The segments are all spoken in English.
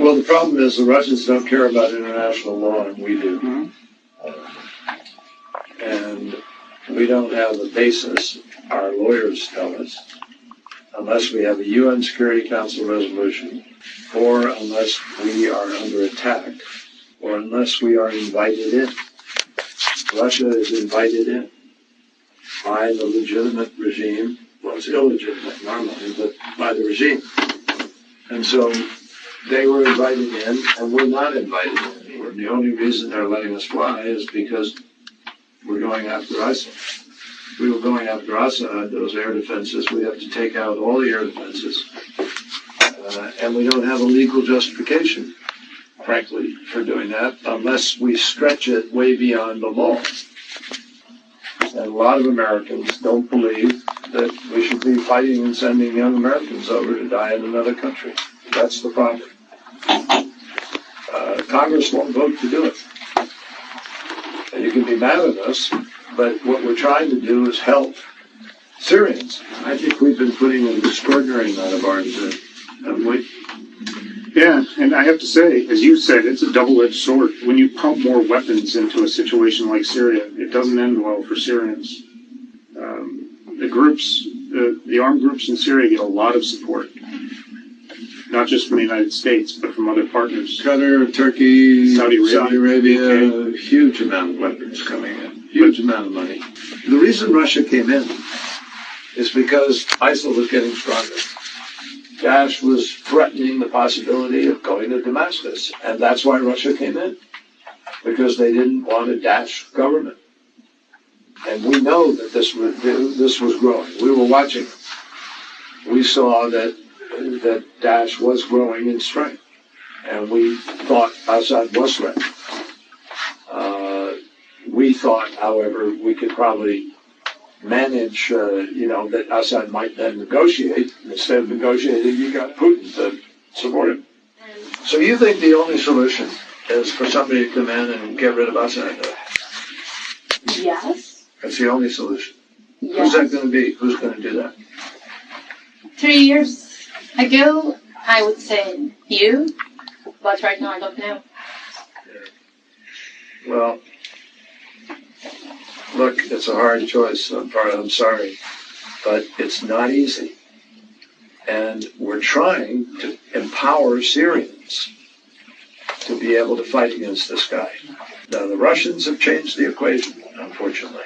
Well, the problem is the Russians don't care about international law, and we do. And we don't have the basis, our lawyers tell us, unless we have a UN Security Council resolution, or unless we are under attack, or unless we are invited in. Russia is invited in by the legitimate regime. Well, it's illegitimate in our mind, but by the regime. And so they were invited in, and we're not invited in. And the only reason they're letting us fly is because we're going after ISIL. If we were going after Assad, those air defenses, we have to take out all the air defenses. And we don't have a legal justification, frankly, for doing that, unless we stretch it way beyond the law. And a lot of Americans don't believe that we should be fighting and sending young Americans over to die in another country. That's the problem. Congress won't vote to do it. And you can be mad at us, but what we're trying to do is help Syrians. I think we've been putting an extraordinary amount of arms in, haven't we? Yeah, and I have to say, as you said, it's a double-edged sword. When you pump more weapons into a situation like Syria, it doesn't end well for Syrians. The armed groups in Syria get a lot of support, not just from the United States, but from other partners. Qatar, Turkey, Saudi Arabia, huge amount of weapons coming in, huge amount of money. The reason Russia came in is because ISIL was getting stronger. Daesh was threatening the possibility of going to Damascus, and that's why Russia came in, because they didn't want a Daesh government. And we know that this was growing. We were watching. We saw that Daesh was growing in strength, and we thought Assad was threatened. We thought, however, we could probably manage, that Assad might then negotiate. Instead of negotiating, you got Putin to support him. So you think the only solution is for somebody to come in and get rid of Assad? Yes. That's the only solution. Yes. Who's that going to be? Who's going to do that? 3 years ago, I would say you, but right now I don't know. Well, look, it's a hard choice. I'm sorry, but it's not easy. And we're trying to empower Syrians to be able to fight against this guy. Now, the Russians have changed the equation, unfortunately.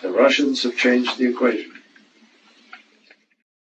The Russians have changed the equation.